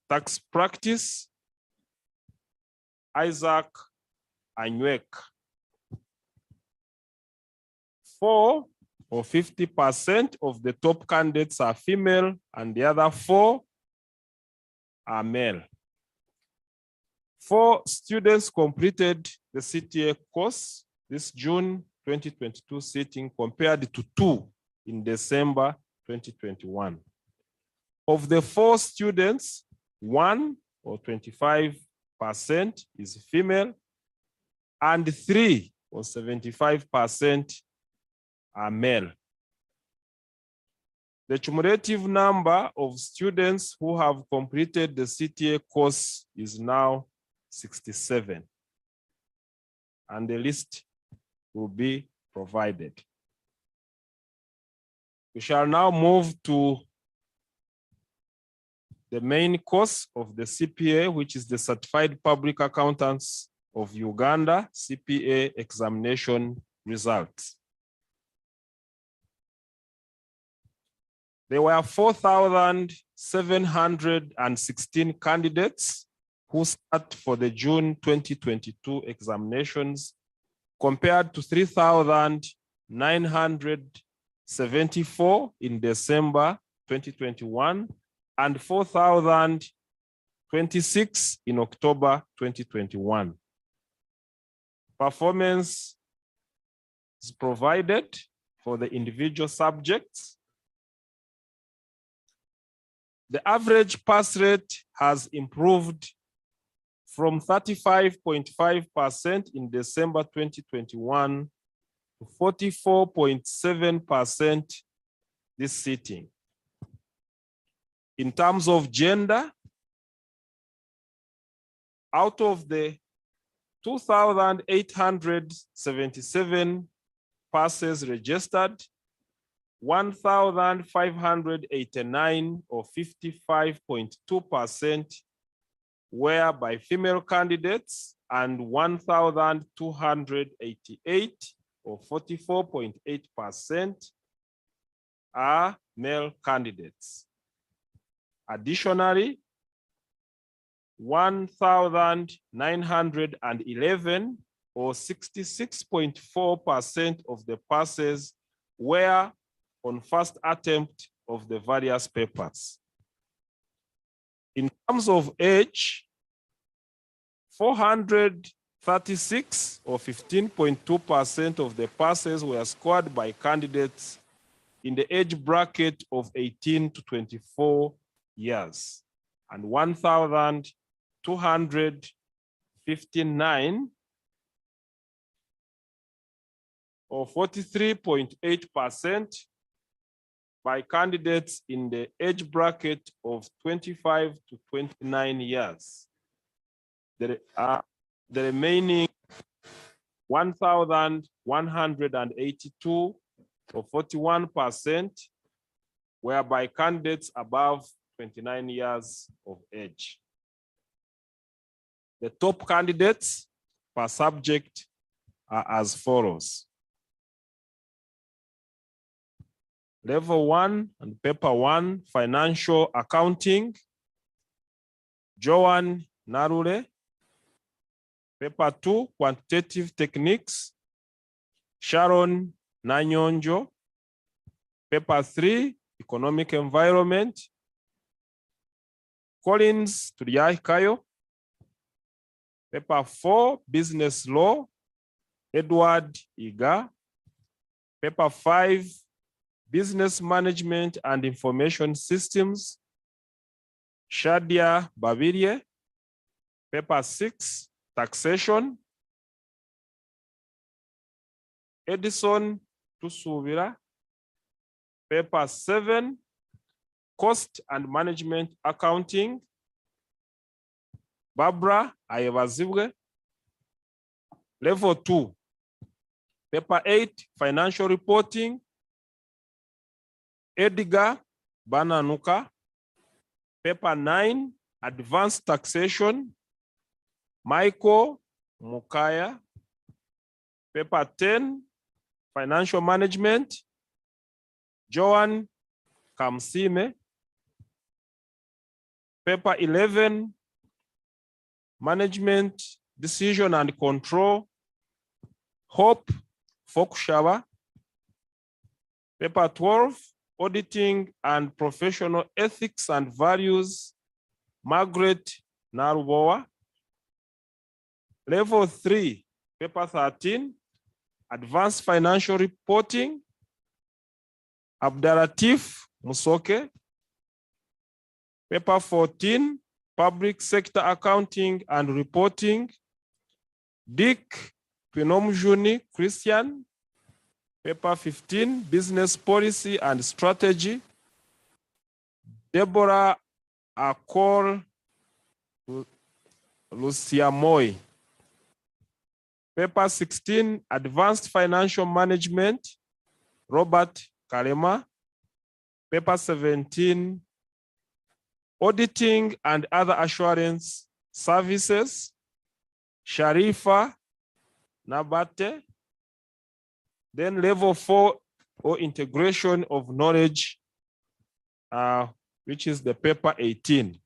tax practice, Isaac Anywek. 4 or 50% of the top candidates are female and the other 4 are male. 4 students completed the CTA course this June 2022 sitting compared to 2 in December 2021. Of the 4 students, 1 or 25% is female and 3 or 75% are male. The cumulative number of students who have completed the CTA course is now 67, and the list will be provided. We shall now move to the main course of the CPA, which is the Certified Public Accountants of Uganda CPA examination results. There were 4,716 candidates who sat for the June 2022 examinations, compared to 3,974 in December 2021 and 4,026 in October 2021. Performance is provided for the individual subjects. The average pass rate has improved from 35.5% in December 2021 to 44.7% this sitting. In terms of gender, out of the 2,877 passes registered, 1,589 or 55.2% were by female candidates and 1,288 or 44.8% are male candidates. Additionally, 1,911 or 66.4% of the passes were on first attempt of the various papers. In terms of age, 436 or 15.2% of the passes were scored by candidates in the age bracket of 18 to 24 years, and 1,259 or 43.8% by candidates in the age bracket of 25 to 29 years. The remaining 1,182 or 41% were by candidates above 29 years of age. The top candidates per subject are as follows. Level 1 and paper 1, financial accounting, Joan Narule. Paper 2, quantitative techniques, Sharon Nanyonjo. Paper 3, economic environment, Collins Tuliakayo. Paper 4, business law, Edward Iga. Paper 5, business management and information systems, Shadia Babirie. Paper 6, taxation, Edison Tusubira. Paper 7, cost and management accounting, Barbara Ayebazibwe. Level 2, paper 8, financial reporting, Edgar Bananuka. Paper 9, advanced taxation, Michael Mukaya. Paper 10, financial management, Joan Kamsime. Paper 11, management, decision and control, Hope Fokushaba. Paper 12, auditing and professional ethics and values, Margaret Narubowa. Level 3, paper 13, advanced financial reporting, Abdalatif Musoke. Paper 14, public sector accounting and reporting, Dick Pinomjuni Christian. Paper 15, business policy and strategy, Deborah Akol Luciamoy. Paper 16, advanced financial management, Robert Kalema. Paper 17, auditing and other assurance services, Sharifa Nabate. Then level 4, or integration of knowledge, which is the paper 18.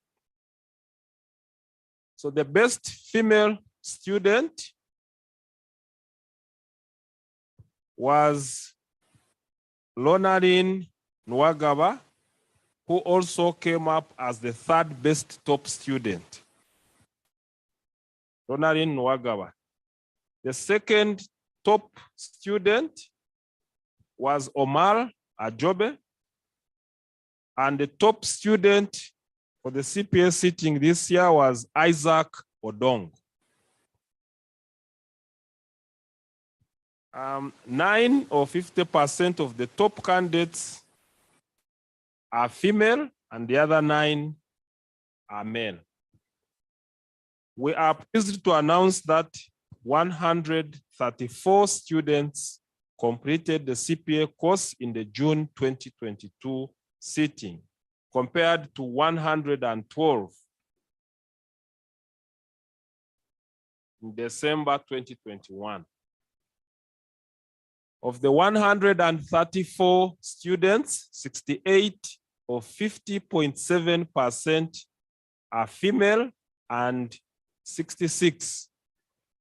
So the best female student was Lonarin Nwagaba, who also came up as the third best top student. Lonarin Nwagaba. The second top student was Omar Ajobe, and the top student for the CPA sitting this year was Isaac Odong. 9 or 50% of the top candidates are female, and the other 9 are male. We are pleased to announce that 134 students completed the CPA course in the June 2022 sitting, compared to 112 in December 2021. Of the 134 students, 68 or 50.7% are female, and 66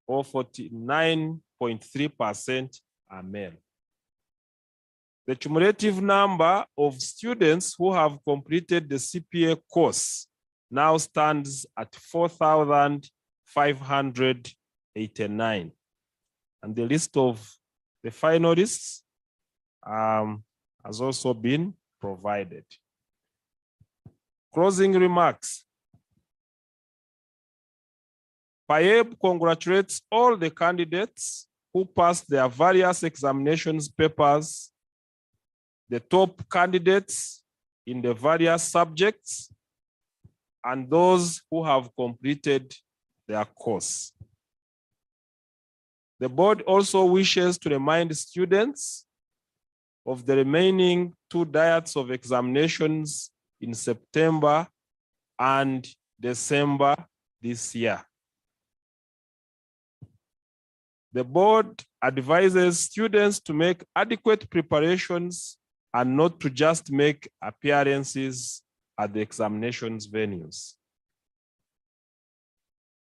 or 49.3% are male. The cumulative number of students who have completed the CPA course now stands at 4,589. And the list of the finalists has also been provided. Closing remarks. PAEB congratulates all the candidates who passed their various examinations papers, the top candidates in the various subjects, and those who have completed their course. The board also wishes to remind students of the remaining 2 diets of examinations in September and December this year. The board advises students to make adequate preparations and not to just make appearances at the examinations venues.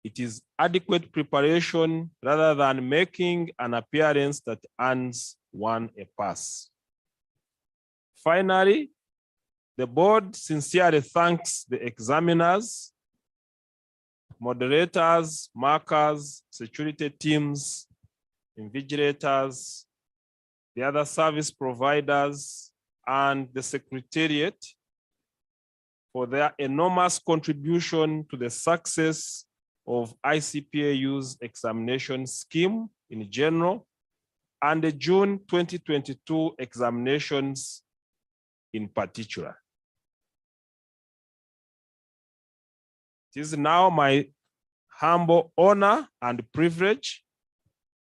It is adequate preparation rather than making an appearance that earns one a pass. Finally, the board sincerely thanks the examiners, moderators, markers, security teams, invigilators, the other service providers, and the Secretariat for their enormous contribution to the success of ICPAU's examination scheme in general, and the June 2022 examinations in particular. It is now my humble honor and privilege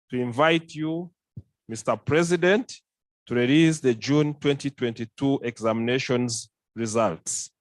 to invite you, Mr. President, to release the June 2022 examinations results.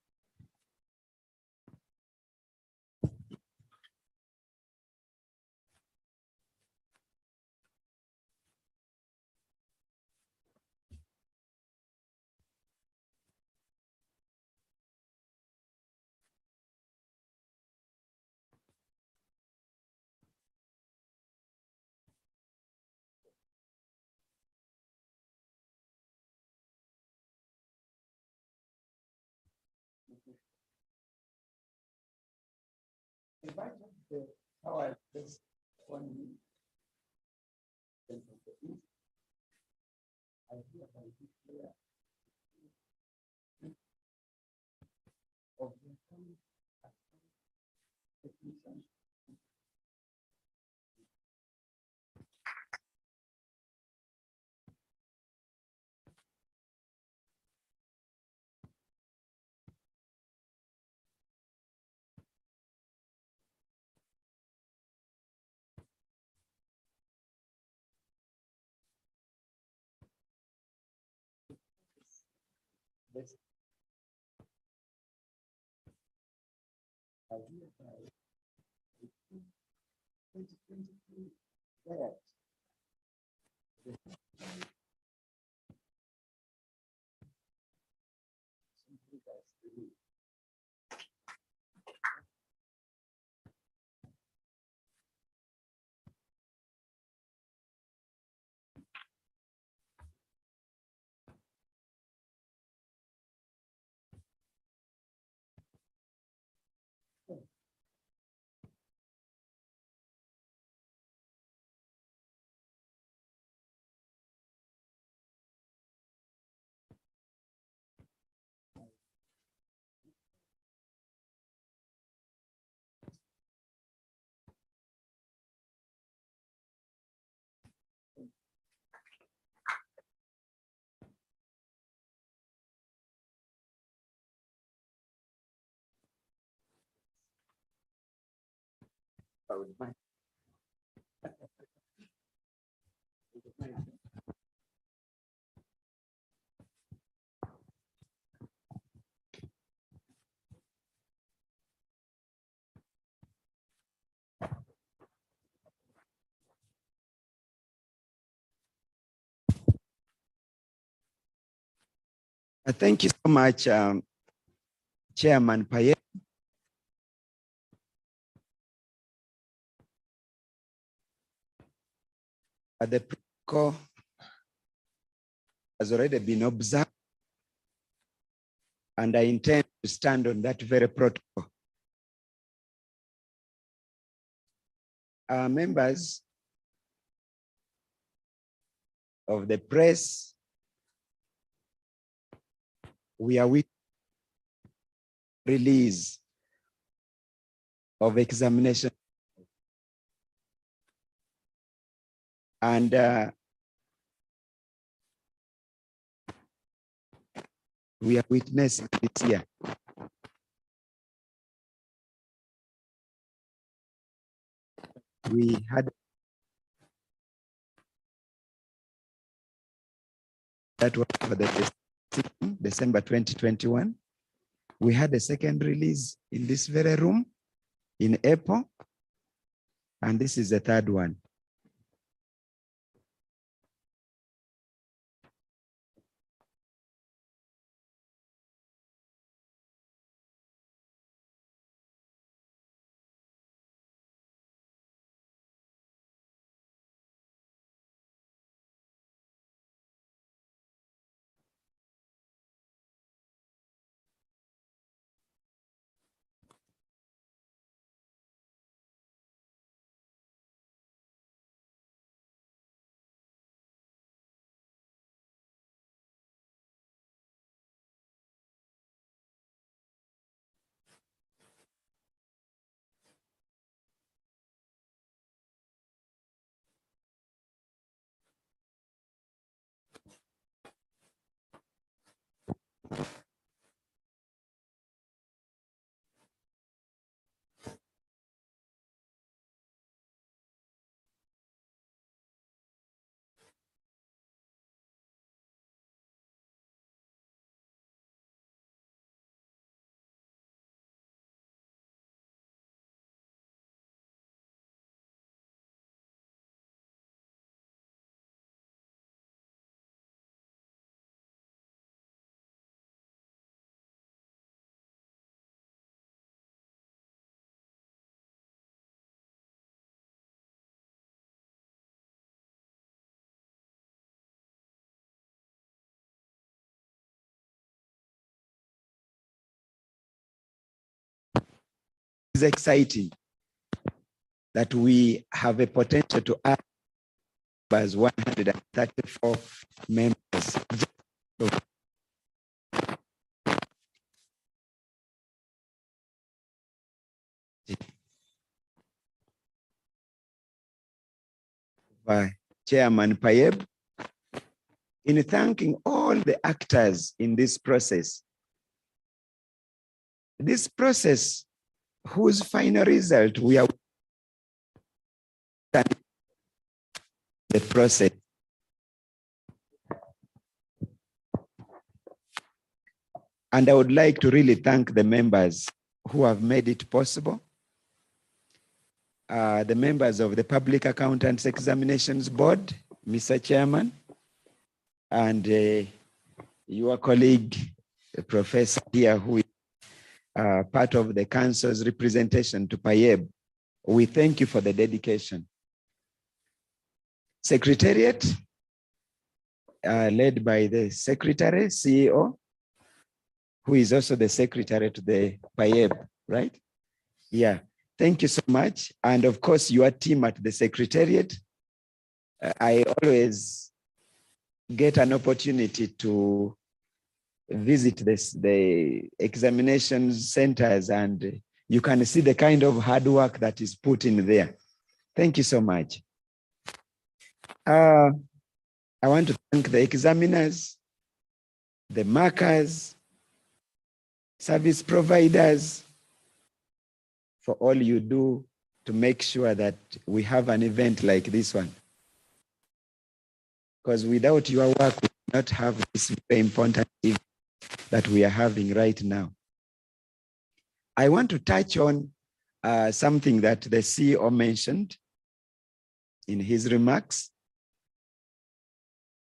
Thank you so much, Chairman Payet. The protocol has already been observed, and I intend to stand on that very protocol. Members of the press, we are with release of examination, and we are witnessing this here. We had that was for the December 2021. We had a second release in this very room in April, and this is the third one. It's exciting. that we have a potential to add as 134 members. By Chairman Payeb, in thanking all the actors in this process whose final result we are the process. And I would like to really thank the members who have made it possible. The members of the Public Accountants Examinations Board, Mr. Chairman, and your colleague, the professor here, who is part of the council's representation to Payeb. We thank you for the dedication. Secretariat, led by the secretary, CEO, who is also the secretary to the Payeb, right? Yeah, thank you so much. And of course, your team at the secretariat. I always get an opportunity to visit the examination centers, and you can see the kind of hard work that is put in there. Thank you so much. I want to thank the examiners, the markers, service providers, for all you do to make sure that we have an event like this one. Because without your work, we would not have this very important event that we are having right now. I want to touch on something that the CEO mentioned in his remarks,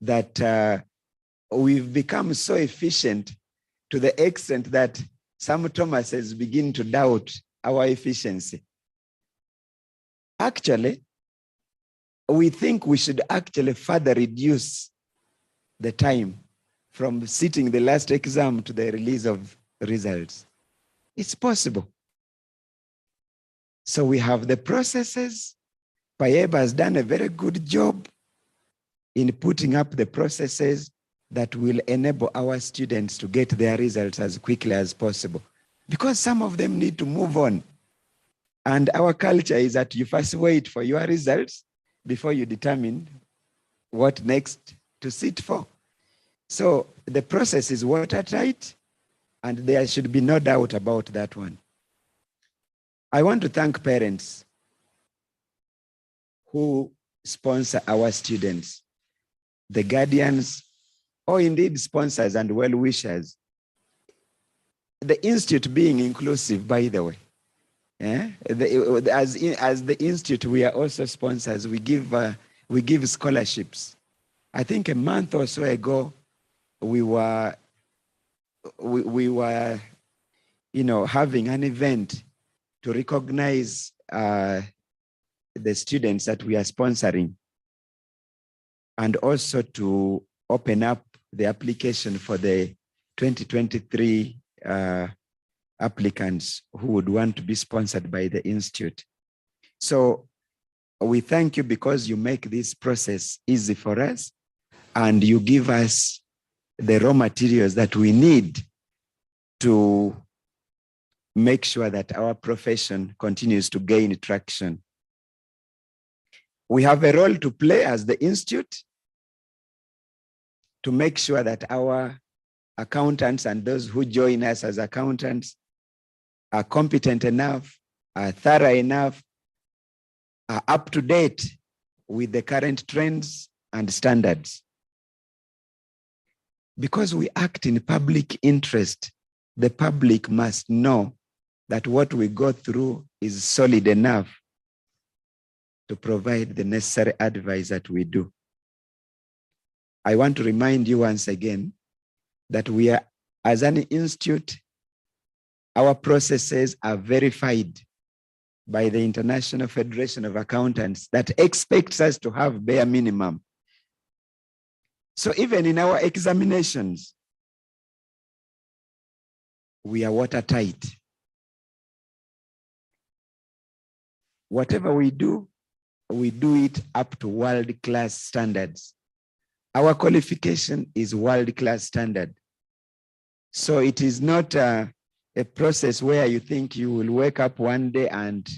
that we've become so efficient to the extent that some Thomases begin to doubt our efficiency. Actually, we think we should actually further reduce the time from sitting the last exam to the release of results. It's possible. So we have the processes. Payeb has done a very good job in putting up the processes that will enable our students to get their results as quickly as possible, because some of them need to move on. And our culture is that you first wait for your results before you determine what next to sit for. So the process is watertight, and there should be no doubt about that one. I want to thank parents who sponsor our students, the guardians, or indeed sponsors and well-wishers. The institute being inclusive, by the way. Yeah? As the institute, we are also sponsors. We give scholarships. I think a month or so ago, we were having an event to recognize the students that we are sponsoring, and also to open up the application for the 2023 applicants who would want to be sponsored by the institute. So we thank you because you make this process easy for us, and you give us the raw materials that we need to make sure that our profession continues to gain traction. We have a role to play as the institute to make sure that our accountants and those who join us as accountants are competent enough, are thorough enough, are up to date with the current trends and standards. Because we act in public interest, the public must know that what we go through is solid enough to provide the necessary advice that we do. I want to remind you once again that we are, as an institute, our processes are verified by the International Federation of Accountants that expects us to have bare minimum. So even in our examinations, we are watertight. whatever we do it up to world-class standards. Our qualification is world-class standard. So it is not a process where you think you will wake up one day and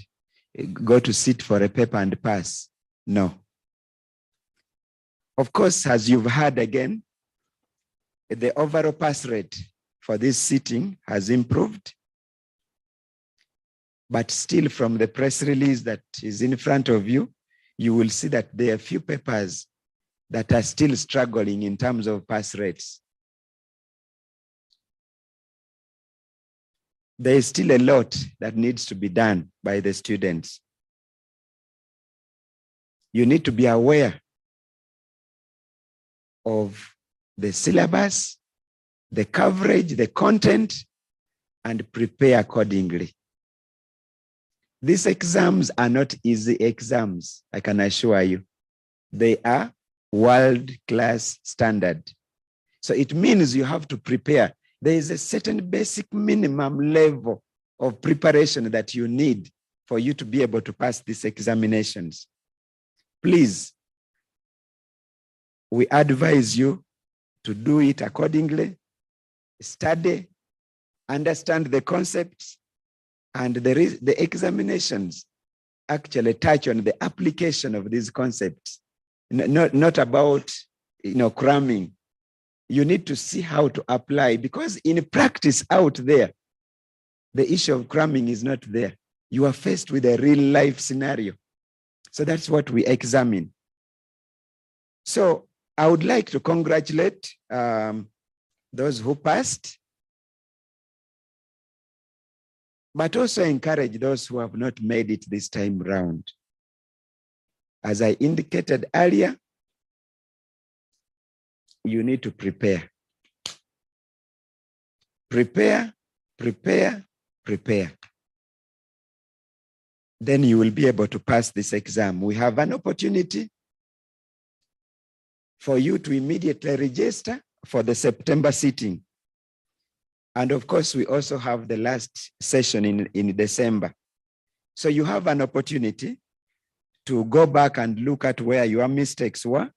go to sit for a paper and pass. No. Of course, as you've heard again, the overall pass rate for this sitting has improved. But still, from the press release that is in front of you, you will see that there are a few papers that are still struggling in terms of pass rates. There is still a lot that needs to be done by the students. You need to be aware of the syllabus, the coverage, the content, and prepare accordingly. These exams are not easy exams, I can assure you. They are world-class standard. So it means you have to prepare. There is a certain basic minimum level of preparation that you need for you to be able to pass these examinations. Please, we advise you to do it accordingly, study, understand the concepts, and the examinations actually touch on the application of these concepts, not about cramming. You need to see how to apply, because in practice out there, the issue of cramming is not there. You are faced with a real life scenario. So that's what we examine. So I would like to congratulate those who passed, but also encourage those who have not made it this time round. As I indicated earlier, you need to prepare. Prepare, prepare, prepare. Then you will be able to pass this exam. We have an opportunity for you to immediately register for the September sitting. And of course, we also have the last session in December. So you have an opportunity to go back and look at where your mistakes were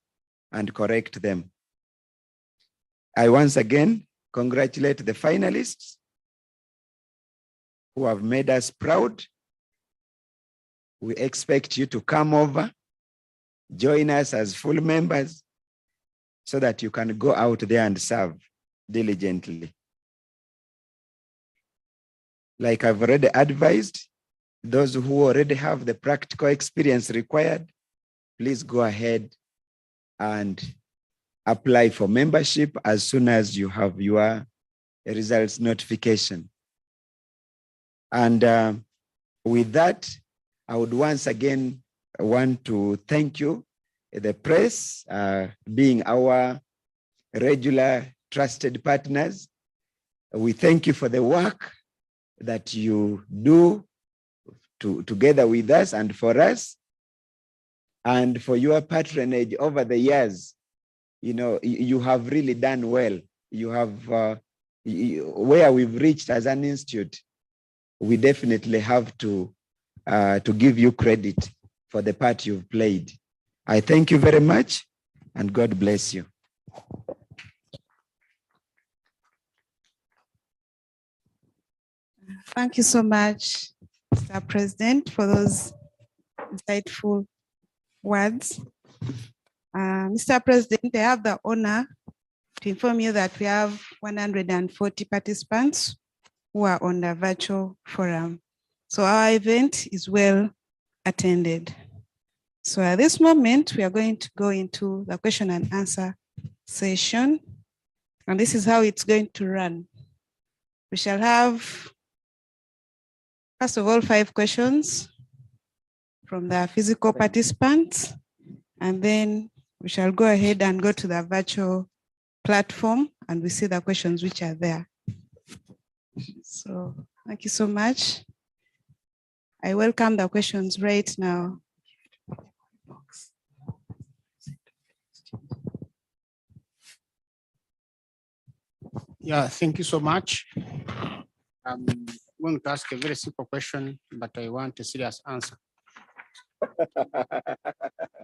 and correct them. I once again congratulate the finalists who have made us proud. We expect you to come over, join us as full members, so that you can go out there and serve diligently. Like I've already advised, those who already have the practical experience required, please go ahead and apply for membership as soon as you have your results notification. And with that, I would once again want to thank you, the press, being our regular trusted partners. We thank you for the work that you do together with us and for us, and for your patronage over the years. You have really done well. You have, where we've reached as an institute, we definitely have to give you credit for the part you've played. I thank you very much, and God bless you. Thank you so much, Mr. President, for those insightful words. Mr. President, I have the honor to inform you that we have 140 participants who are on the virtual forum. So our event is well attended. So at this moment, we are going to go into the question and answer session. And this is how it's going to run. We shall have, first of all, 5 questions from the physical participants, and then we shall go ahead and go to the virtual platform and we see the questions which are there. So thank you so much. I welcome the questions right now. Yeah, thank you so much. I'm going to ask a very simple question, but I want a serious answer.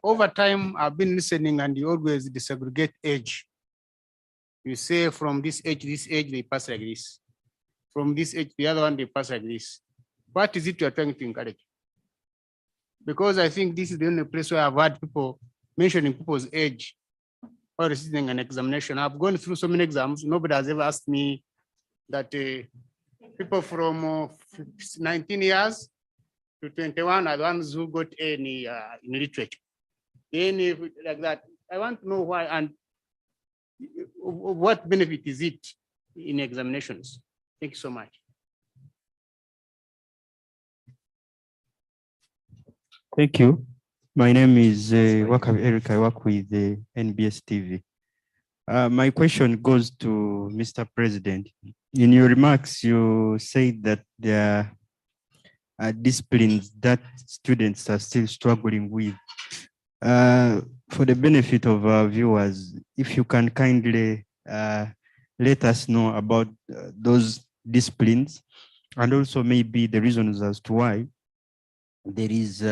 Over time, I've been listening and you always disaggregate age. You say from this age, they pass like this. From this age, the other one, they pass like this. What is it you're trying to encourage? Because I think this is the only place where I've had people mentioning people's age or receiving an examination. I've gone through so many exams. Nobody has ever asked me that people from 19 years to 21 are the ones who got any in literature. Any like that. I want to know why and what benefit is it in examinations? Thank you so much. Thank you. My name is Wakabi Eric. I work with the NBS TV. My question goes to Mr. President. In your remarks, you said that there are disciplines that students are still struggling with. For the benefit of our viewers, if you can kindly let us know about those disciplines and also maybe the reasons as to why there is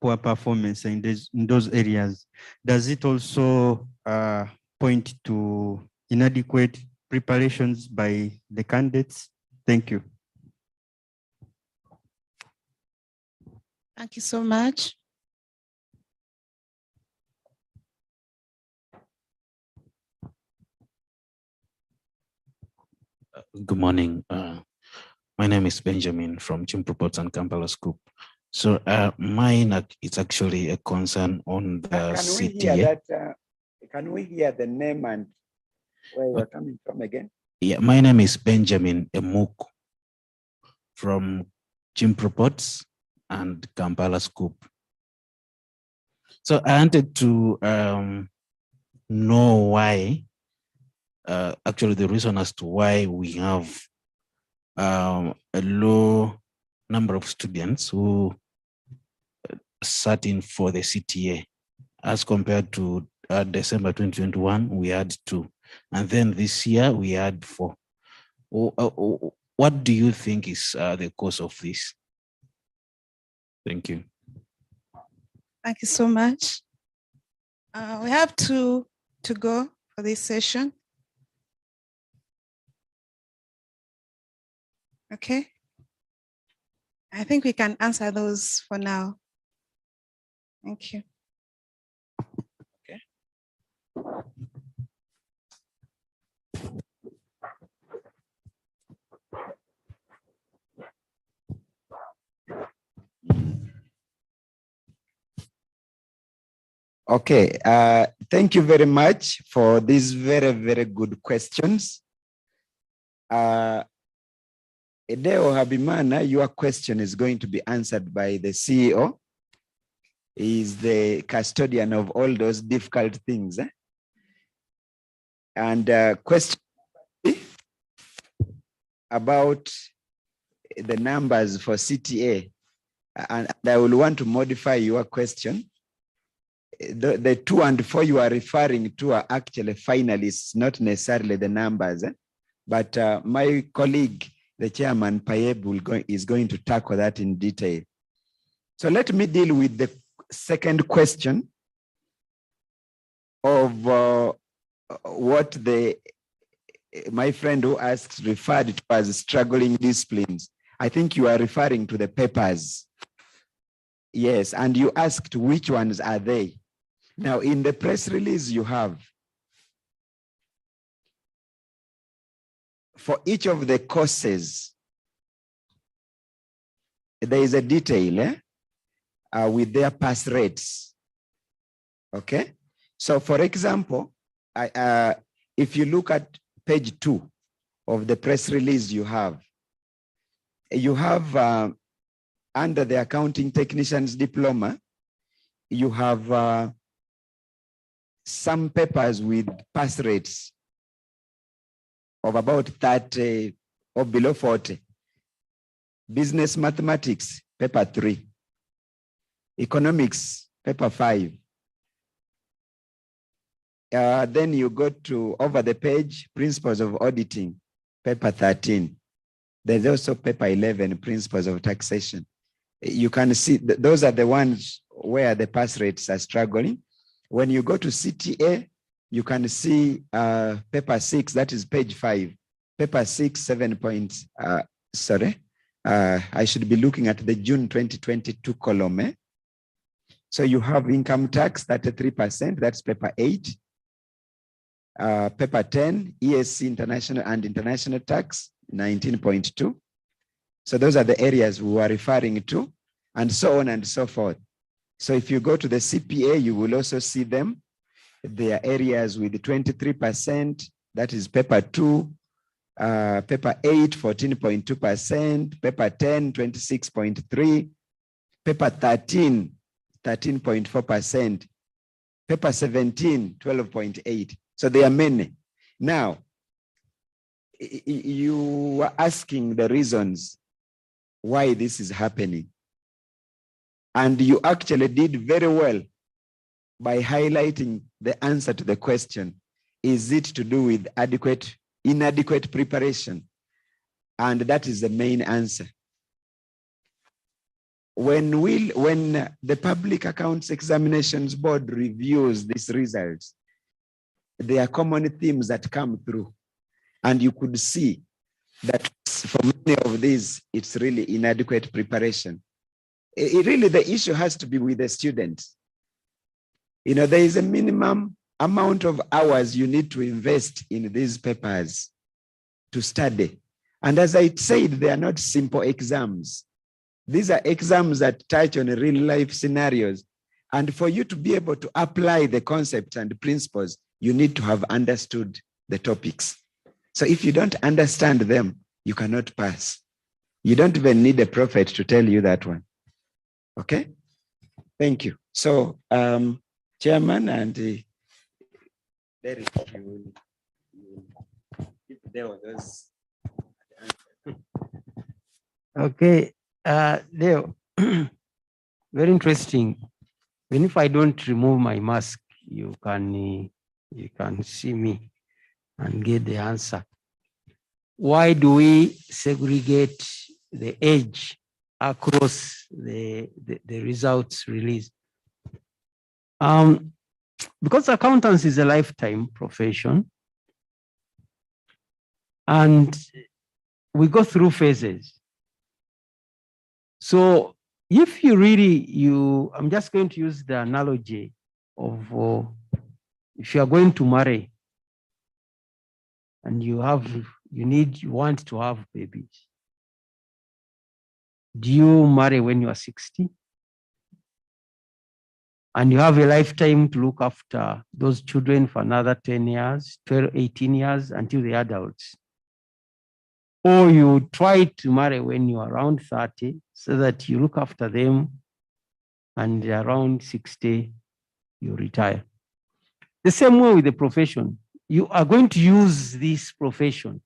poor performance in those areas. Does it also point to inadequate preparations by the candidates? Thank you. Thank you so much. Good morning. My name is Benjamin from Chimpreports and Kampala Scoop. So mine is actually a concern on the CTA. Can we hear the name and where you're coming from again? Yeah, my name is Benjamin Emuku from Chimpreports and Kampala Scoop. So I wanted to know why, actually the reason as to why we have a low number of students who sat in for the CTA as compared to December 2021, we had 2. And then this year we had 4. What do you think is the cause of this? Thank you. Thank you so much. We have to go for this session. Okay. I think we can answer those for now. Thank you. Okay. Okay, thank you very much for these very, very good questions. Edeo Habimana, your question is going to be answered by the CEO. He is the custodian of all those difficult things. And question about the numbers for CTA, and I will want to modify your question. The 2 and 4 you are referring to are actually finalists, not necessarily the numbers. But my colleague, the chairman, Payeb, is going to tackle that in detail. So let me deal with the second question of what my friend who asked referred to as struggling disciplines. I think you are referring to the papers. Yes, and you asked which ones are they. Now, in the press release you have, for each of the courses, there is a detail with their pass rates. Okay, so for example, if you look at page 2 of the press release you have under the accounting technician's diploma, you have some papers with pass rates of about 30 or below 40. Business mathematics, paper 3. Economics, paper 5. Then you go to over the page, principles of auditing, paper 13. There's also paper 11, principles of taxation. You can see those are the ones where the pass rates are struggling. When you go to CTA, you can see paper 6, that is page 5. Paper 6, 7 points. I should be looking at the June 2022 column. So you have income tax, 33%, that's paper 8. Paper 10, ESC international and international tax, 19.2. So those are the areas we are referring to, and so on and so forth. So if you go to the CPA, you will also see them. There are areas with 23%, that is paper 2, paper 8, 14.2%, paper 10, 26.3, paper 13, 13.4%, paper 17, 12.8. So there are many. Now, you were asking the reasons why this is happening. And you actually did very well by highlighting the answer to the question. Is it to do with inadequate preparation? And that is the main answer. When the Public Accounts Examinations Board reviews these results, there are common themes that come through. And you could see that for many of these, it's really inadequate preparation. Really, the issue has to be with the students. You know, there is a minimum amount of hours you need to invest in these papers to study. And as I said, they are not simple exams. These are exams that touch on real life scenarios. And for you to be able to apply the concepts and principles, you need to have understood the topics. So if you don't understand them, you cannot pass. You don't even need a prophet to tell you that one. Okay, thank you. So, Chairman and Derek, if there was. Okay, Leo, very interesting. Even if I don't remove my mask, you can see me and get the answer. Why do we segregate the age across the results released? Because accountants is a lifetime profession, and we go through phases. So if you really, I'm just going to use the analogy of if you are going to marry and you want to have babies. Do you marry when you are 60? And you have a lifetime to look after those children for another 10 years, 12, 18 years until they're adults. Or you try to marry when you're around 30 so that you look after them and around 60, you retire. The same way with the profession. You are going to use this profession.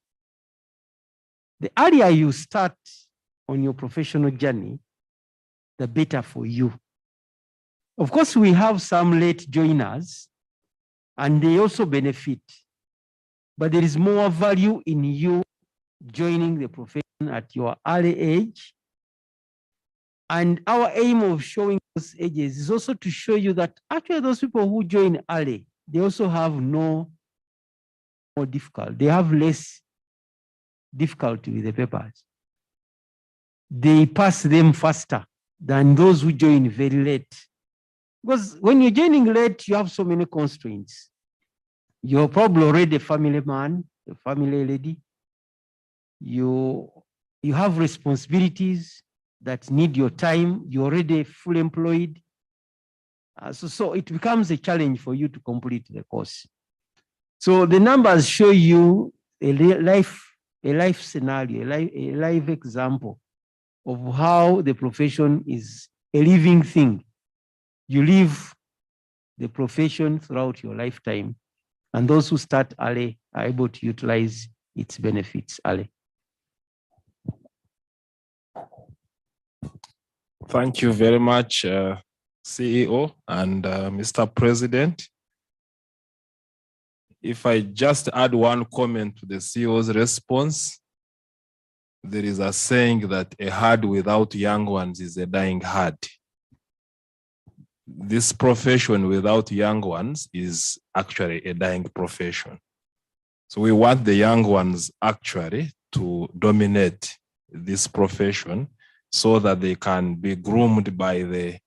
The earlier you start on your professional journey, the better for you. Of course, we have some late joiners and they also benefit, but there is more value in you joining the profession at your early age. And our aim of showing those ages is also to show you that actually those people who join early, they also have no more difficult. They have less difficulty with the papers. They pass them faster than those who join very late. Because when you're joining late, you have so many constraints. You're probably already a family man, a family lady. You have responsibilities that need your time. You're already fully employed. So it becomes a challenge for you to complete the course. So the numbers show you a life scenario, a life example of how the profession is a living thing. You live the profession throughout your lifetime, and those who start early are able to utilize its benefits early. Thank you very much, CEO and Mr. President. If I just add one comment to the CEO's response, there is a saying that a herd without young ones is a dying herd. this profession without young ones is actually a dying profession. So we want the young ones actually to dominate this profession so that they can be groomed by the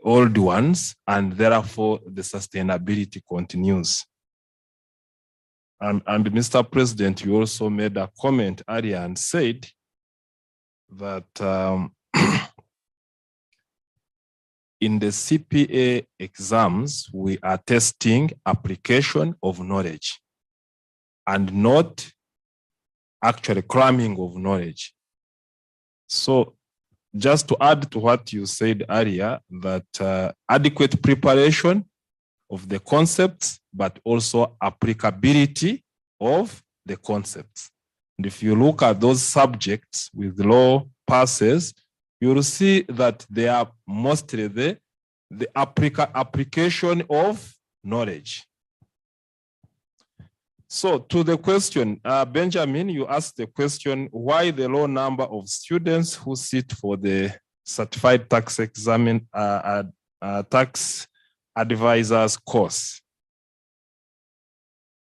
old ones, and therefore the sustainability continues. And Mr. President, you also made a comment earlier and said that in the CPA exams, we are testing application of knowledge and not actually cramming of knowledge. So just to add to what you said earlier, that adequate preparation of the concepts, but also applicability of the concepts. And if you look at those subjects with low passes, you will see that they are mostly the application of knowledge. So to the question, Benjamin, you asked the question, why the low number of students who sit for the certified tax tax advisors course?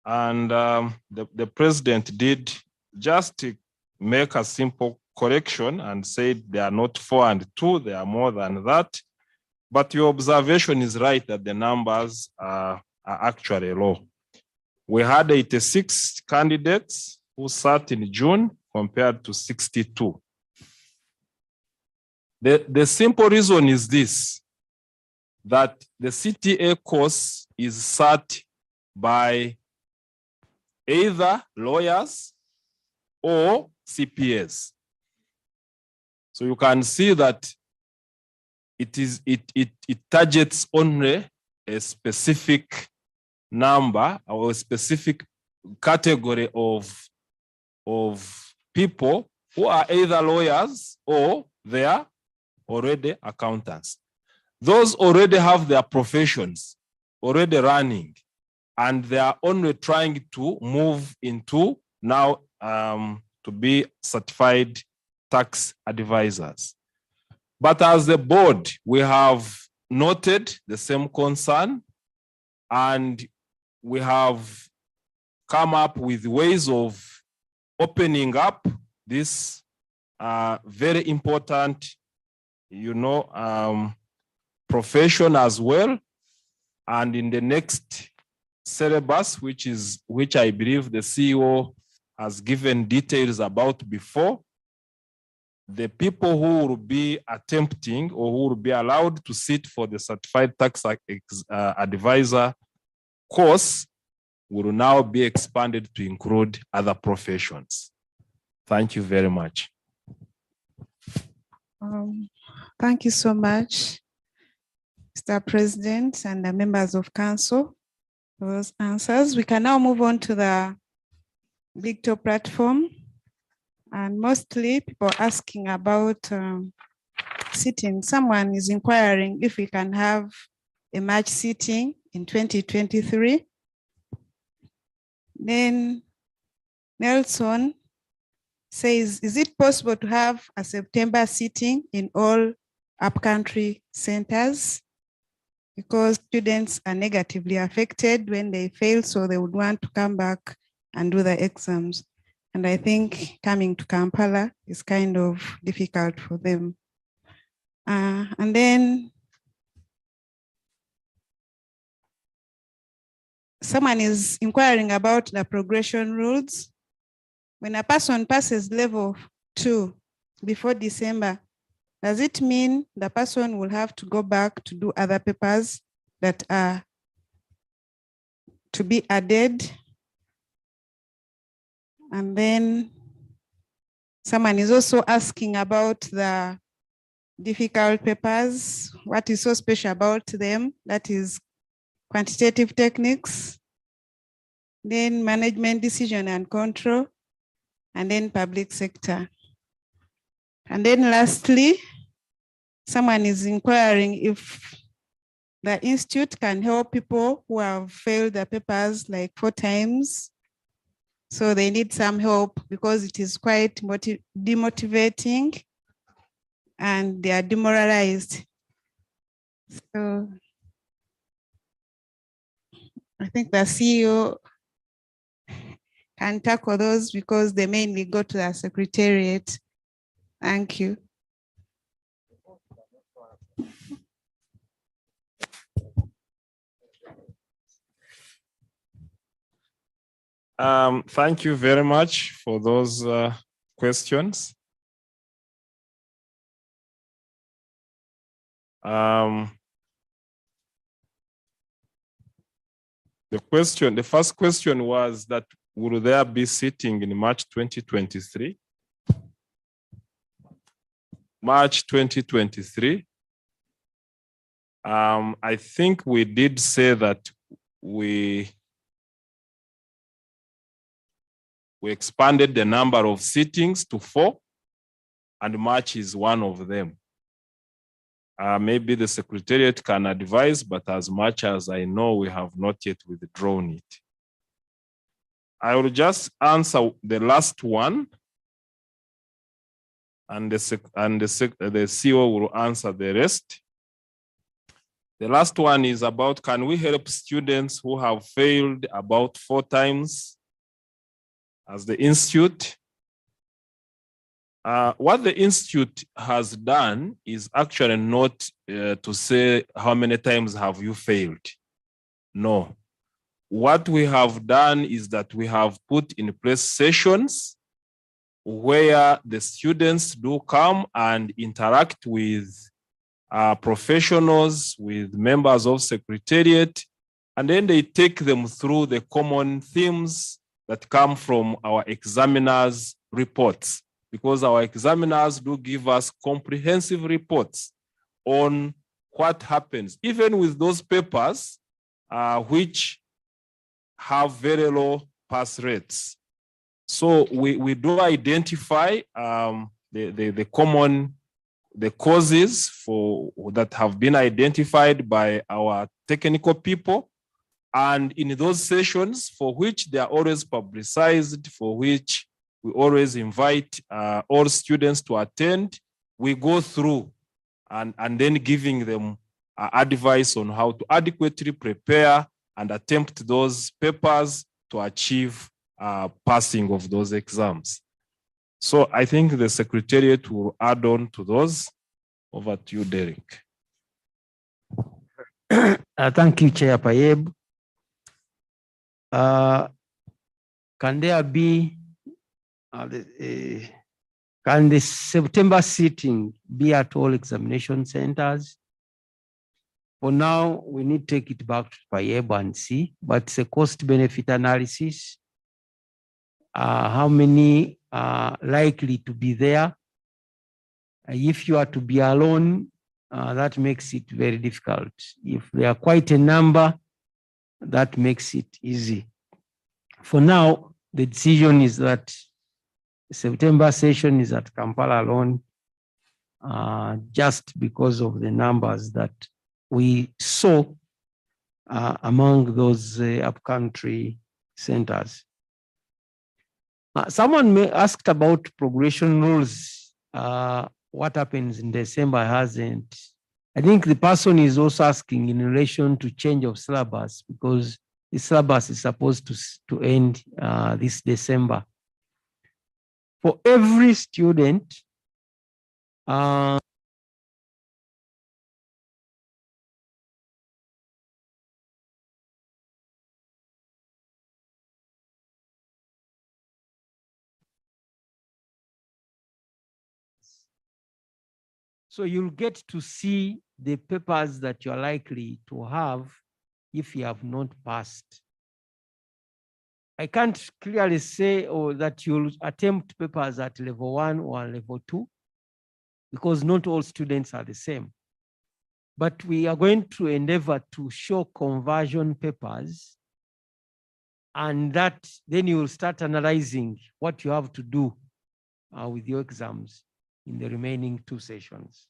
And the president did just make a simple correction and said they are not 4 and 2, they are more than that. But your observation is right that the numbers are actually low. We had 86 candidates who sat in June compared to 62. The simple reason is this, that the CTA course is sat by either lawyers or CPAs. So you can see that it targets only a specific number or a specific category of people who are either lawyers or they are already accountants. Those already have their professions already running, and they are only trying to move into now to be certified tax advisors. But as the board, we have noted the same concern, and we have come up with ways of opening up this very important, profession as well. And in the next syllabus, which I believe the CEO has given details about before, the people who will be attempting or who will be allowed to sit for the certified tax advisor course will now be expanded to include other professions. Thank you very much. Thank you so much, Mr. President and the members of council for those answers. We can now move on to the Victor platform. And mostly people asking about sitting. Someone is inquiring if we can have a March sitting in 2023. Then Nelson says, is it possible to have a September sitting in all upcountry centers? Because students are negatively affected when they fail, so they would want to come back and do the exams. And I think coming to Kampala is kind of difficult for them. And then someone is inquiring about the progression rules. When a person passes level 2 before December, does it mean the person will have to go back to do other papers that are to be added? And then someone is also asking about the difficult papers. What is so special about them? That is quantitative techniques, then management decision and control, and then public sector. And then lastly, someone is inquiring if the institute can help people who have failed the papers like 4 times. So they need some help because it is quite demotivating and they are demoralized. So I think the CEO can tackle those because they mainly go to the secretariat. Thank you. Thank you very much for those questions. The first question was that will there be sitting in March 2023? March 2023. I think we did say that we expanded the number of sittings to 4, and March is one of them. Maybe the Secretariat can advise, but as much as I know, we have not yet withdrawn it. I will just answer the last one, and the CEO will answer the rest. The last one is about, can we help students who have failed about 4 times as the institute? What the institute has done is actually not to say how many times have you failed. No. What we have done is that we have put in place sessions where the students do come and interact with professionals, with members of Secretariat, and then they take them through the common themes that come from our examiners' reports, because our examiners do give us comprehensive reports on what happens, even with those papers which have very low pass rates. So we do identify the causes that have been identified by our technical people. And in those sessions, for which they are always publicized, for which we always invite all students to attend, we go through and then giving them advice on how to adequately prepare and attempt those papers to achieve passing of those exams. So I think the Secretariat will add on to those. Over to you, Derek. Thank you, Chair Payeb. Can there be, can the September sitting be at all examination centers? For now, we need to take it back to Payeb and see, but it's a cost-benefit analysis. How many are likely to be there? If you are to be alone, that makes it very difficult. If there are quite a number, that makes it easy. For now, the decision is that the September session is at Kampala alone, just because of the numbers that we saw among those upcountry centers. Someone may asked about progression rules. What happens in December hasn't. I think the person is also asking in relation to change of syllabus, because the syllabus is supposed to end this December. For every student, so you'll get to see the papers that you're likely to have if you have not passed. I can't clearly say that you'll attempt papers at level 1 or level 2, because not all students are the same. But we are going to endeavor to show conversion papers, and that then you will start analyzing what you have to do with your exams in the remaining 2 sessions.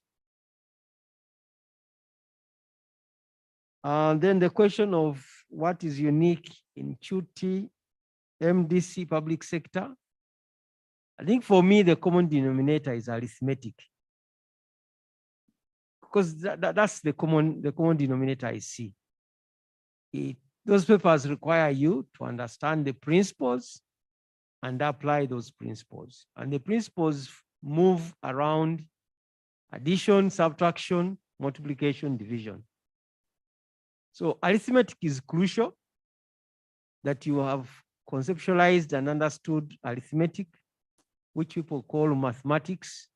Then the question of what is unique in QT, MDC, public sector. I think for me, the common denominator is arithmetic. because that's the common denominator I see. Those papers require you to understand the principles and apply those principles. And the principles move around addition, subtraction, multiplication, division. So arithmetic is crucial, that you have conceptualized and understood arithmetic, which people call mathematics.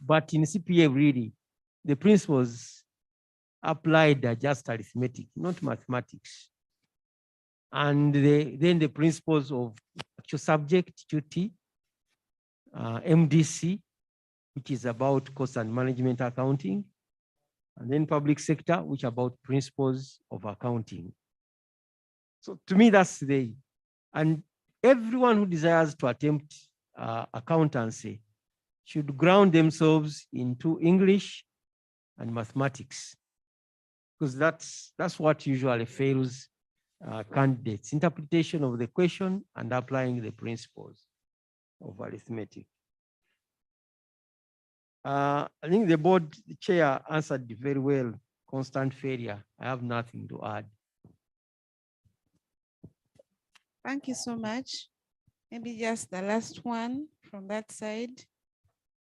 But in CPA, really, the principles applied are just arithmetic, not mathematics. And then the principles of actual subject duty, MDC, which is about cost and management accounting, and then public sector, which is about principles of accounting. So to me, that's and everyone who desires to attempt accountancy should ground themselves into English and mathematics, because that's what usually fails candidates: interpretation of the question and applying the principles of arithmetic. I think the board chair answered very well. Constant failure. I have nothing to add. Thank you so much. Maybe just the last one from that side.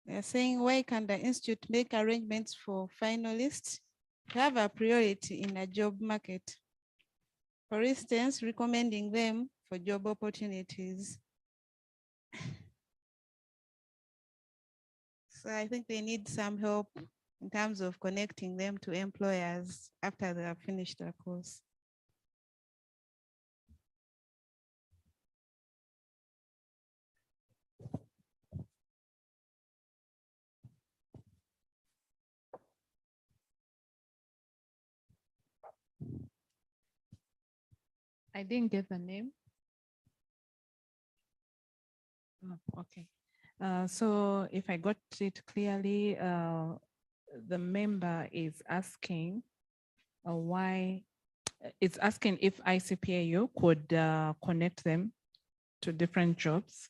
They're saying, why can the institute make arrangements for finalists to have a priority in a job market? For instance, recommending them for job opportunities. So I think they need some help in terms of connecting them to employers after they have finished their course. I didn't get the name. Oh, okay. So if I got it clearly, the member is asking why, it's asking if ICPAU could connect them to different jobs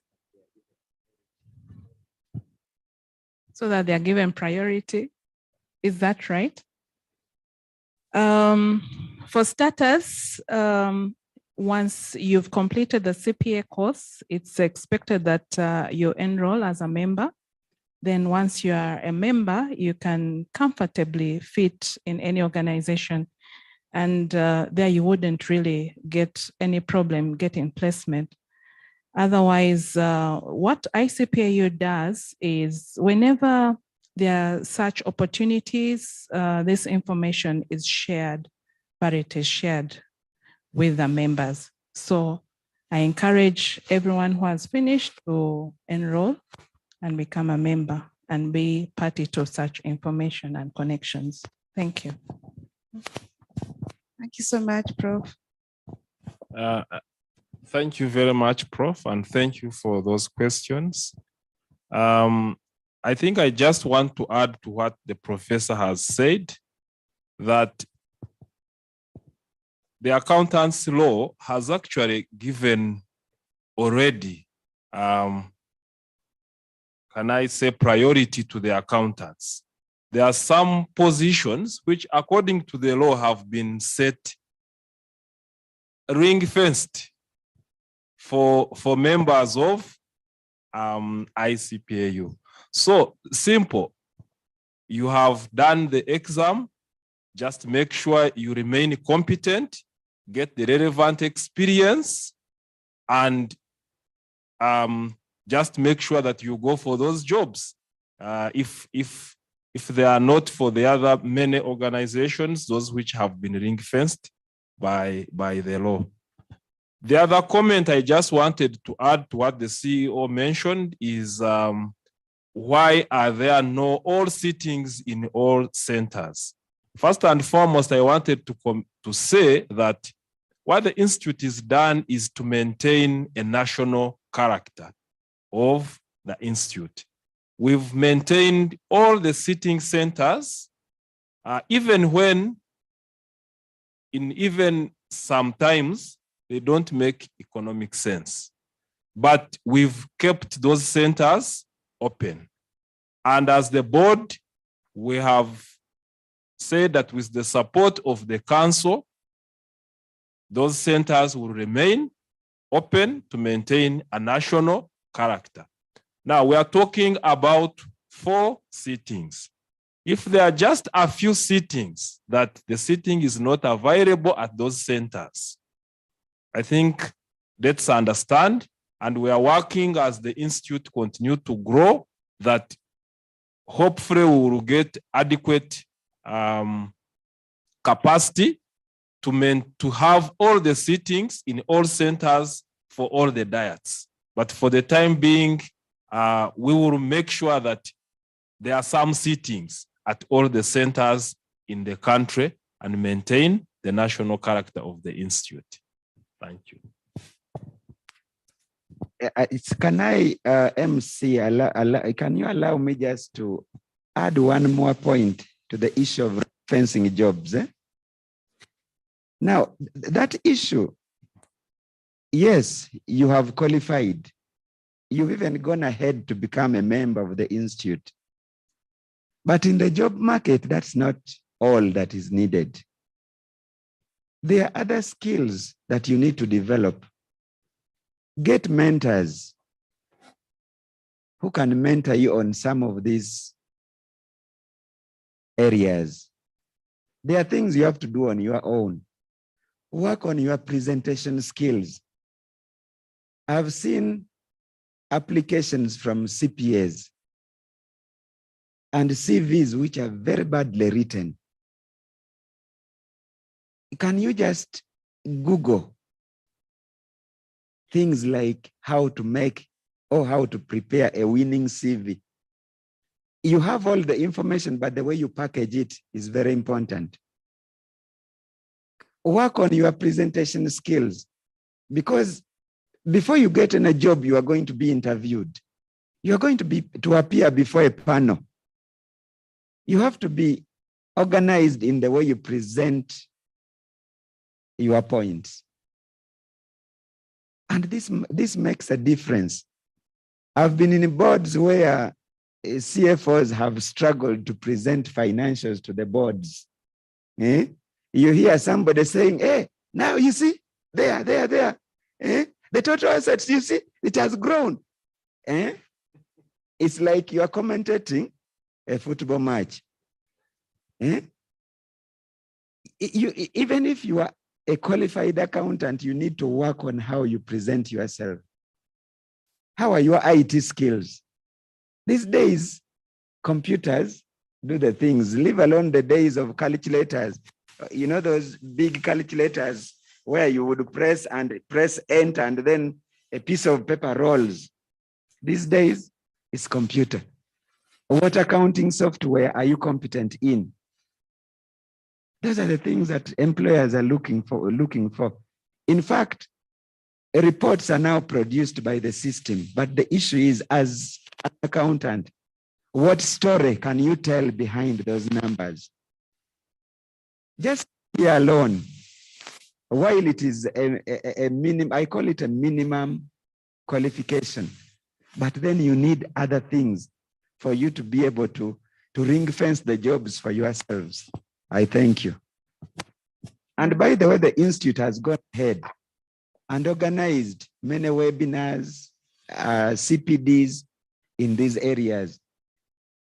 so that they are given priority. Is that right? For starters, once you've completed the CPA course, it's expected that you enroll as a member. Then once you are a member, you can comfortably fit in any organization. And there you wouldn't really get any problem getting placement. Otherwise, what ICPAU does is whenever there are such opportunities, this information is shared, but it is shared with the members. So I encourage everyone who has finished to enroll and become a member and be party to such information and connections. Thank you. Thank you so much, Prof. Thank you very much, Prof, and thank you for those questions. I think I just want to add to what the professor has said, that the accountants law has actually given already, can I say, priority to the accountants. There are some positions which, according to the law, have been set ring-fenced for members of ICPAU. So simple, you have done the exam, just make sure you remain competent, get the relevant experience, and just make sure that you go for those jobs. If they are not for the other many organizations, those which have been ring-fenced by the law. The other comment I just wanted to add to what the CEO mentioned is why are there no all sittings in all centers? First and foremost, I wanted to say that what the institute is done is to maintain a national character of the institute. We've maintained all the sitting centers, even when, even sometimes, they don't make economic sense. But we've kept those centers open. And as the board, we have said that with the support of the council, those centers will remain open to maintain a national character. Now we are talking about 4 sittings. If there are just a few sittings that the sitting is not available at those centers, I think let's understand, and we are working as the institute continue to grow, that hopefully we will get adequate capacity to have all the sittings in all centers for all the diets. But for the time being, we will make sure that there are some sittings at all the centers in the country and maintain the national character of the institute. Thank you. Can I, MC, can you allow me just to add one more point to the issue of fencing jobs? Now, that issue, yes, you have qualified. You've even gone ahead to become a member of the institute. But in the job market, that's not all that is needed. There are other skills that you need to develop. Get mentors who can mentor you on some of these areas. There are things you have to do on your own. Work on your presentation skills. I've seen applications from CPAs and CVs which are very badly written. Can you just Google things like how to make or how to prepare a winning CV? You have all the information, but the way you package it is very important. Work on your presentation skills, because before you get in a job, you are going to be interviewed. You are going to appear before a panel. You have to be organized in the way you present your points. And this makes a difference. I've been in boards where CFOs have struggled to present financials to the boards. You hear somebody saying, hey, now you see, there. The total assets, you see, it has grown. It's like you are commentating a football match. Even if you are a qualified accountant, you need to work on how you present yourself. How are your IT skills? These days, computers do the things, leave alone the days of calculators. You know, those big calculators where you would press enter and then a piece of paper rolls. These days, it's computer. What accounting software are you competent in? Those are the things that employers are looking for. In fact, reports are now produced by the system, but the issue is, as an accountant, what story can you tell behind those numbers? Just here alone, while it is a minimum, I call it a minimum qualification, but then you need other things for you to be able to ring fence the jobs for yourselves. I thank you. And by the way, the institute has gone ahead and organized many webinars, CPDs in these areas.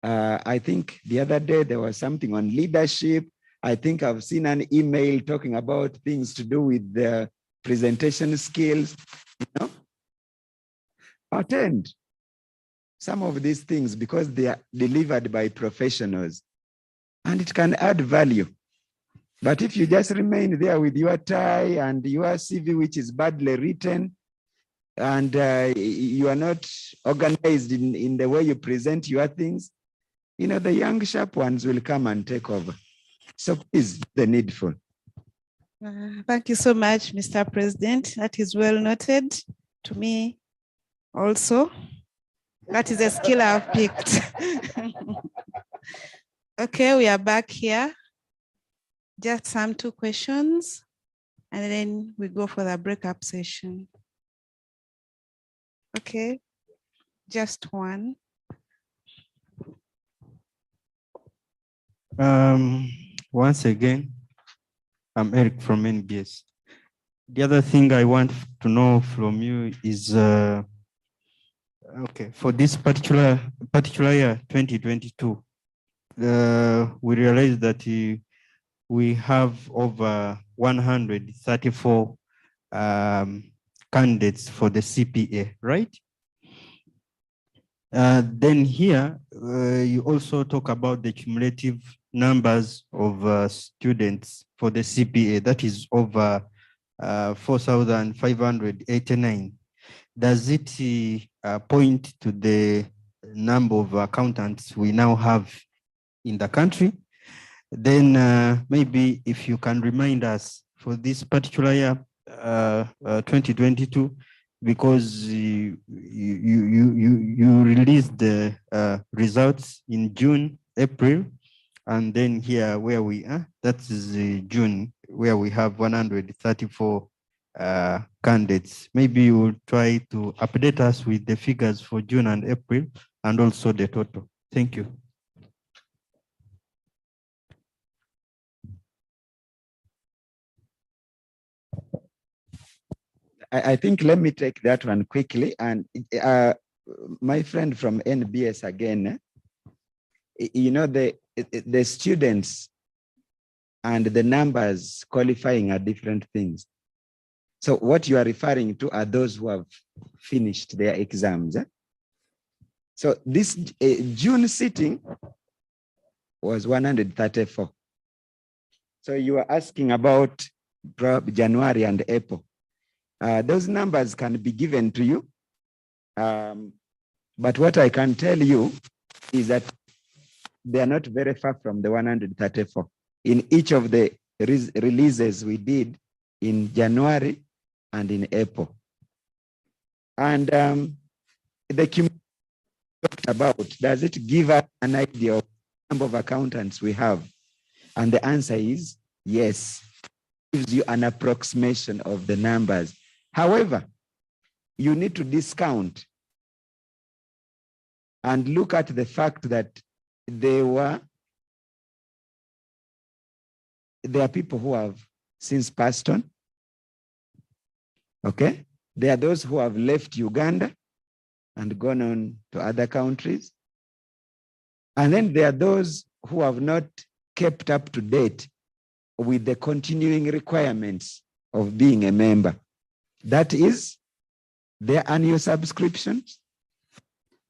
I think the other day there was something on leadership. I think I've seen an email talking about things to do with the presentation skills. You know? Attend some of these things because they are delivered by professionals and it can add value. But if you just remain there with your tie and your CV, which is badly written, and you are not organized in the way you present your things, you know, the young sharp ones will come and take over. So please, the needful. Thank you so much, Mr. President. That is well noted to me also. That is a skill I've picked. Okay, we are back here. Just some 2 questions, and then we go for the breakup session. Okay, just one. once again. I'm Eric from NBS. The other thing I want to know from you is, okay, for this particular year, 2022, we realize that we have over 134 candidates for the CPA, right? Then here, you also talk about the cumulative numbers of students for the CPA, that is over 4,589. Does it point to the number of accountants we now have in the country? Then maybe if you can remind us for this particular year, 2022, because you released the results in June, April, and then here where we are, that is June, where we have 134 candidates. Maybe you will try to update us with the figures for June and April, and also the total. Thank you. I think let me take that one quickly. And my friend from NBS again, you know, the students and the numbers qualifying are different things. So what you are referring to are those who have finished their exams. So this June sitting was 134. So you are asking about January and April. Those numbers can be given to you. But what I can tell you is that they are not very far from the 134. In each of the releases we did in January and in April. And the cumulative about, does it give us an idea of the number of accountants we have? And the answer is yes. It gives you an approximation of the numbers. However, you need to discount and look at the fact that there are people who have since passed on. Okay. There are those who have left Uganda and gone on to other countries. And then there are those who have not kept up to date with the continuing requirements of being a member. That is their annual subscriptions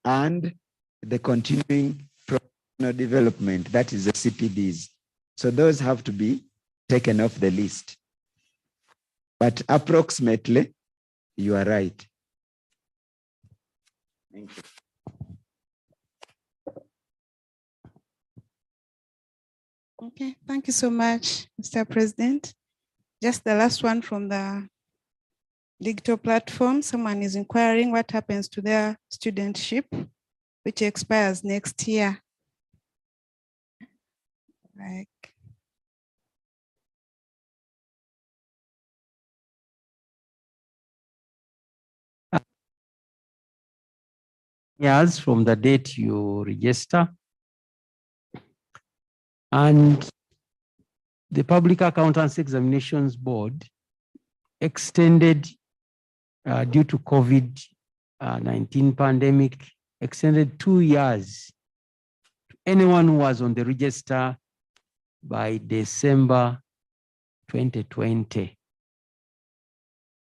and the continuing professional development, that is the CPDs. So those have to be taken off the list. But approximately, you are right. Thank you. Okay, thank you so much, Mr. President. Just the last one from the digital platform. Someone is inquiring what happens to their studentship, which expires next year. Like, years from the date you register. And the Public Accountancy Examinations Board extended due to COVID-19 pandemic, extended 2 years to anyone who was on the register by December 2020.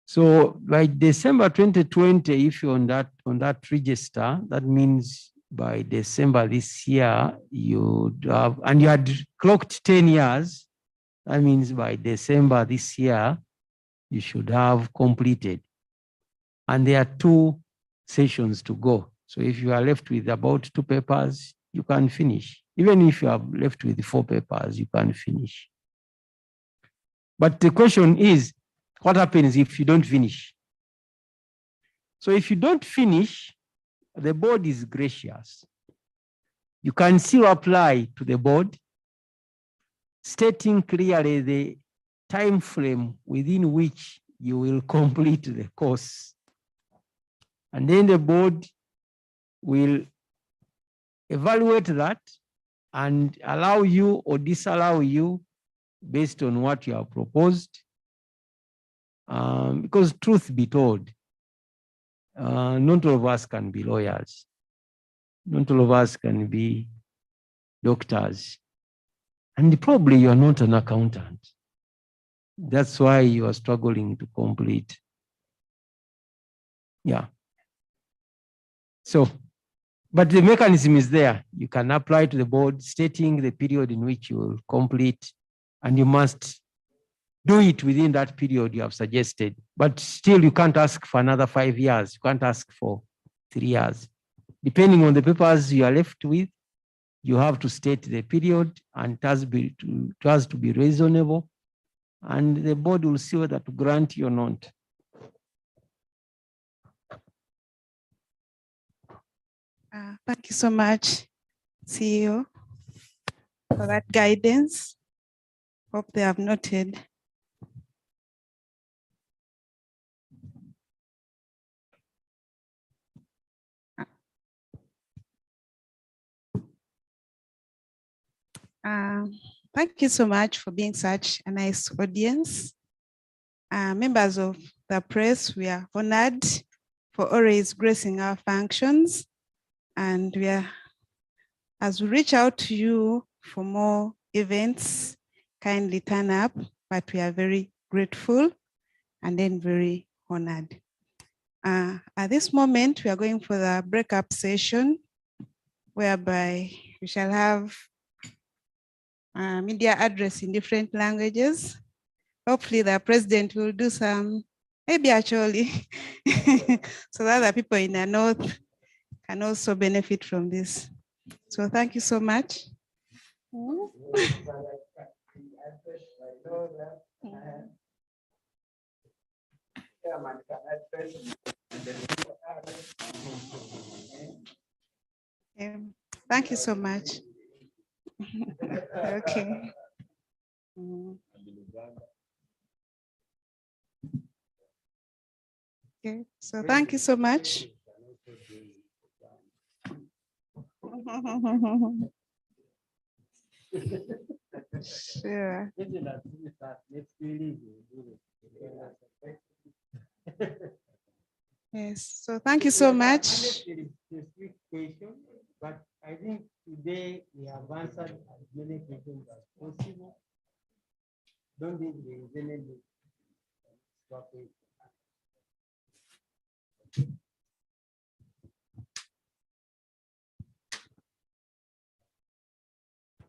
So by December 2020, if you're on that register, that means by December this year, you'd have, and you had clocked 10 years, that means by December this year, you should have completed. And there are 2 sessions to go. So if you are left with about 2 papers, you can finish. Even if you are left with 4 papers, you can finish. But the question is, what happens if you don't finish? So if you don't finish, the board is gracious. You can still apply to the board, stating clearly the time frame within which you will complete the course. And then the board will evaluate that and allow you or disallow you based on what you have proposed. Because truth be told, not all of us can be lawyers. Not all of us can be doctors. And probably you are not an accountant. That's why you are struggling to complete. Yeah. So, but the mechanism is there. You can apply to the board stating the period in which you will complete, and you must do it within that period you have suggested. But still, you can't ask for another 5 years. You can't ask for 3 years. Depending on the papers you are left with, you have to state the period, and it has to be reasonable, and the board will see whether to grant you or not. Thank you so much, CEO, for that guidance. Hope they have noted. Thank you so much for being such a nice audience. Members of the press, we are honored for always gracing our functions, and as we reach out to you for more events, kindly turn up, but we are very grateful and then very honored. At this moment, we are going for the breakup session, whereby we shall have media address in different languages. Hopefully the president will do some, maybe actually, so that the people in the north can also benefit from this. So thank you so much. Thank you so much. Okay. Okay, so thank you so much. Sure. Yes, so thank you so much. But I think today we have answered as many questions as possible. Don't think there is any